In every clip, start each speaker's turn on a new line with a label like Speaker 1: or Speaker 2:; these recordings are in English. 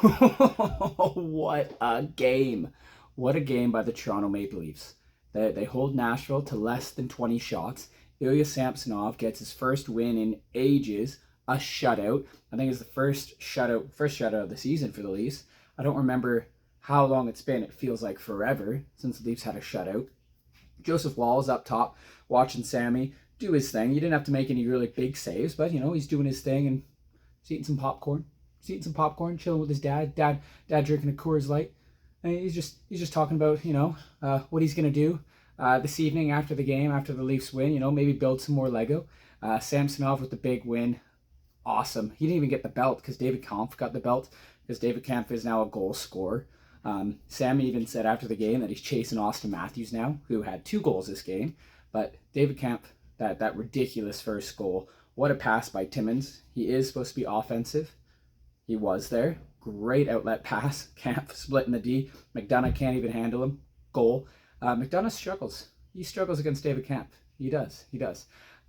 Speaker 1: What a game. What a game by the Toronto Maple Leafs. They hold Nashville to less than 20 shots. Ilya Samsonov gets his first win in ages, a shutout. I think it's the first shutout of the season for the Leafs. I don't remember how long it's been. It feels like forever since the Leafs had a shutout. Joseph Wall's up top watching Sammy do his thing. He didn't have to make any really big saves, but he's doing his thing and he's eating some popcorn. He's eating some popcorn, chilling with his dad. Dad drinking a Coors Light. And he's just talking about what he's gonna do this evening after the game, after the Leafs win. Maybe build some more Lego. Samsonov with the big win, awesome. He didn't even get the belt because David Kampf got the belt because David Kampf is now a goal scorer. Sammy even said after the game that he's chasing Austin Matthews now, who had 2 goals this game. But David Kampf, that ridiculous first goal. What a pass by Timmins. He is supposed to be offensive. He was there. Great outlet pass. Kampf splitting the D. McDonough can't even handle him. Goal. McDonough struggles. He struggles against David Kampf. He does.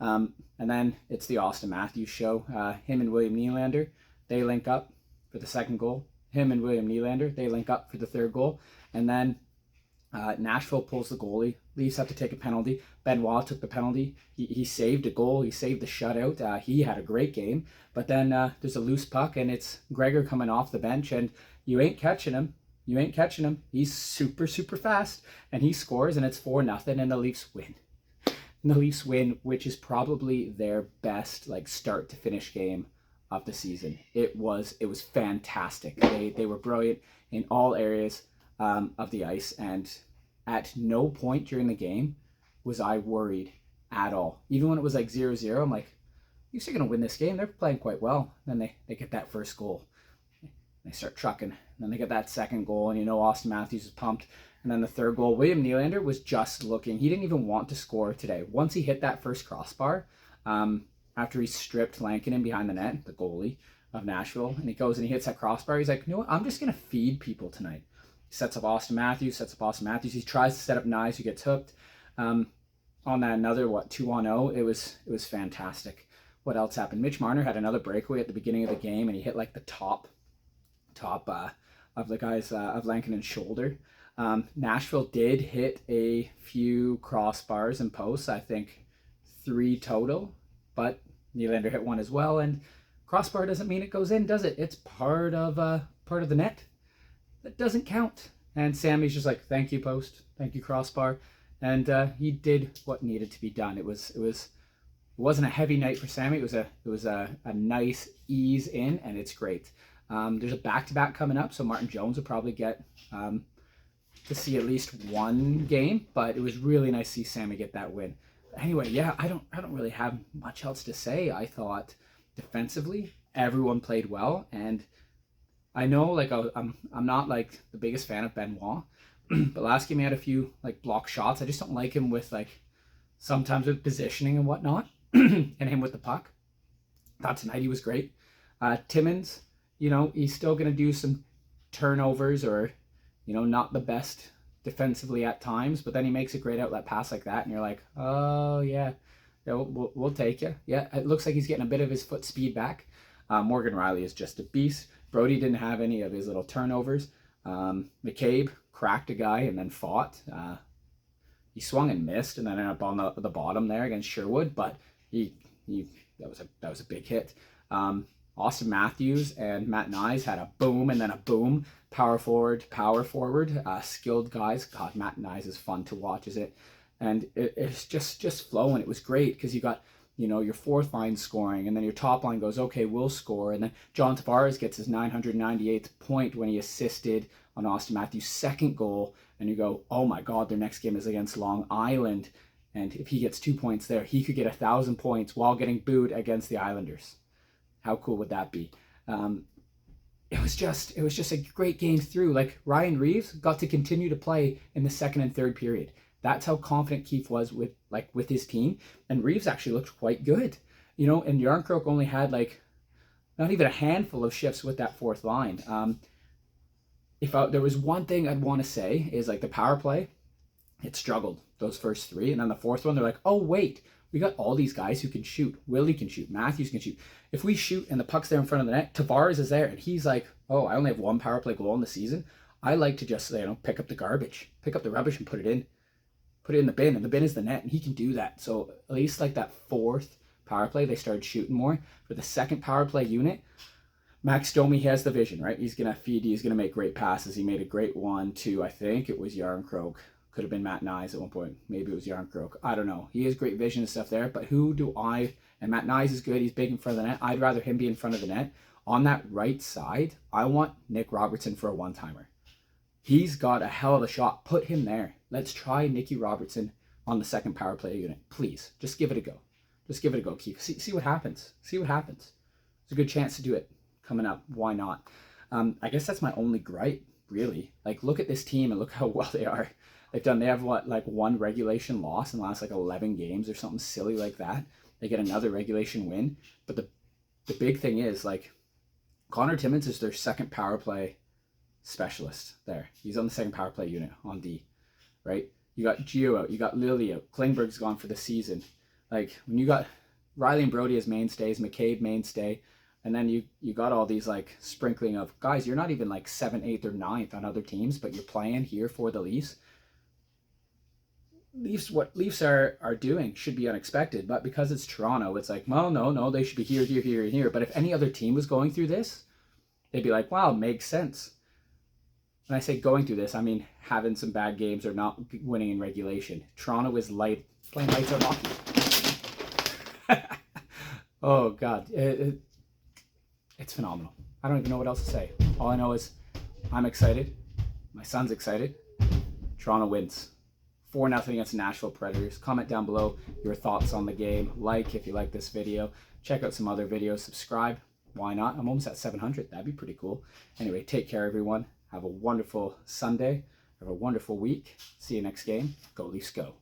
Speaker 1: And then it's the Austin Matthews show. Him and William Nylander, they link up for the second goal. Him and William Nylander, they link up for the third goal. And then Nashville pulls the goalie. Leafs have to take a penalty. Benoit took the penalty. He saved a goal. He saved the shutout. He had a great game. But then there's a loose puck, and it's Gregor coming off the bench, and you ain't catching him. He's super, super fast, and he scores, and it's 4-0, and the Leafs win. And the Leafs win, which is probably their best start to finish game of the season. It was fantastic. They were brilliant in all areas of the ice, and at no point during the game was I worried at all. Even when it was 0-0, I'm like, Leafs are going to win this game. They're playing quite well. And then they get that first goal. They start trucking. And then they get that second goal, and Austin Matthews is pumped. And then the third goal, William Nylander was just looking. He didn't even want to score today. Once he hit that first crossbar, after he stripped Lankinen behind the net, the goalie of Nashville, and he goes and he hits that crossbar, he's like, you know what? I'm just going to feed people tonight. He sets up Austin Matthews. He tries to set up Nyes, who gets hooked. On that another, 2-on-0, it was fantastic. What else happened? Mitch Marner had another breakaway at the beginning of the game, and he hit the top of the guy's of Lankinen's shoulder. Nashville did hit a few crossbars and posts, I think 3 total, but Nylander hit one as well. And crossbar doesn't mean it goes in, does it? It's part of the net. That doesn't count. And Sammy's just like, thank you, post, thank you, crossbar, and he did what needed to be done. It wasn't a heavy night for Sammy. It was a nice ease in, and it's great. There's a back-to-back coming up, so Martin Jones will probably get to see at least one game, but it was really nice to see Sammy get that win. Anyway, yeah, I don't really have much else to say. I thought defensively everyone played well, and I know I'm not the biggest fan of Benoit, but last game he had a few block shots. I just don't like him with sometimes with positioning and whatnot, and him with the puck. Thought tonight he was great. Timmins, he's still gonna do some turnovers or not the best defensively at times, but then he makes a great outlet pass like that, and you're like, oh yeah, we'll take you. Yeah, it looks like he's getting a bit of his foot speed back. Morgan Riley is just a beast. Brody didn't have any of his little turnovers. McCabe cracked a guy and then fought. He swung and missed, and then ended up on the bottom there against Sherwood, but that was a big hit. Austin Matthews and Matt Nyes had a boom and then a boom. Power forward, skilled guys. God, Matt Nyes is fun to watch, is it? And it's just flowing. It was great because you got your fourth line scoring, and then your top line goes, okay, we'll score, and then John Tavares gets his 998th point when he assisted on Austin Matthews' second goal, and you go, oh my God, their next game is against Long Island, and if he gets 2 points there, he could get 1,000 points while getting booed against the Islanders. How cool would that be? It was just a great game through. Ryan Reeves got to continue to play in the second and third period. That's how confident Keefe was with his team, and Reeves actually looked quite good. And Yarncroke only had not even a handful of shifts with that fourth line. If there was one thing I'd want to say is the power play, it struggled those first 3, and then the fourth one they're like, oh wait, We got all these guys who can shoot. Willie can shoot. Matthews can shoot. If we shoot and the puck's there in front of the net, Tavares is there and he's like, oh, I only have one power play goal in the season. I like to just, pick up the garbage, pick up the rubbish and put it in. Put it in the bin, and the bin is the net, and he can do that. So at least like that fourth power play, they started shooting more. For the second power play unit, Max Domi has the vision, right? He's going to feed, he's going to make great passes. He made a great one to, I think it was Yarncroke. Could have been Matt Nyes at one point. Maybe it was Yarncroke. I don't know. He has great vision and stuff there, but and Matt Nyes is good. He's big in front of the net. I'd rather him be in front of the net. On that right side, I want Nick Robertson for a one-timer. He's got a hell of a shot. Put him there. Let's try Nicky Robertson on the second power play unit. Please, just give it a go. Just give it a go, Keith. See what happens. See what happens. It's a good chance to do it coming up. Why not? I guess that's my only gripe, really. Like, look at this team and look how well they are. They have one regulation loss in the last 11 games or something silly like that. They get another regulation win. But the big thing is, Connor Timmins is their second power play specialist there. He's on the second power play unit on D, right? You got Gio out, you got Lily out, Klingberg's gone for the season. When you got Riley and Brody as mainstays, McCabe mainstay, and then you got all these sprinkling of guys, you're not even 7th, 8th, or 9th on other teams, but you're playing here for the Leafs. What Leafs are doing should be unexpected, but because it's Toronto, it's well, no, they should be here, here, here, and here. But if any other team was going through this, they'd be wow, makes sense. When I say going through this, I mean having some bad games or not winning in regulation. Toronto is playing lights out hockey. Oh, God. It's phenomenal. I don't even know what else to say. All I know is I'm excited. My son's excited. Toronto wins. 4-0 against the Nashville Predators. Comment down below your thoughts on the game. Like if you like this video. Check out some other videos. Subscribe. Why not? I'm almost at 700. That'd be pretty cool. Anyway, take care, everyone. Have a wonderful Sunday. Have a wonderful week. See you next game. Go Leafs, go.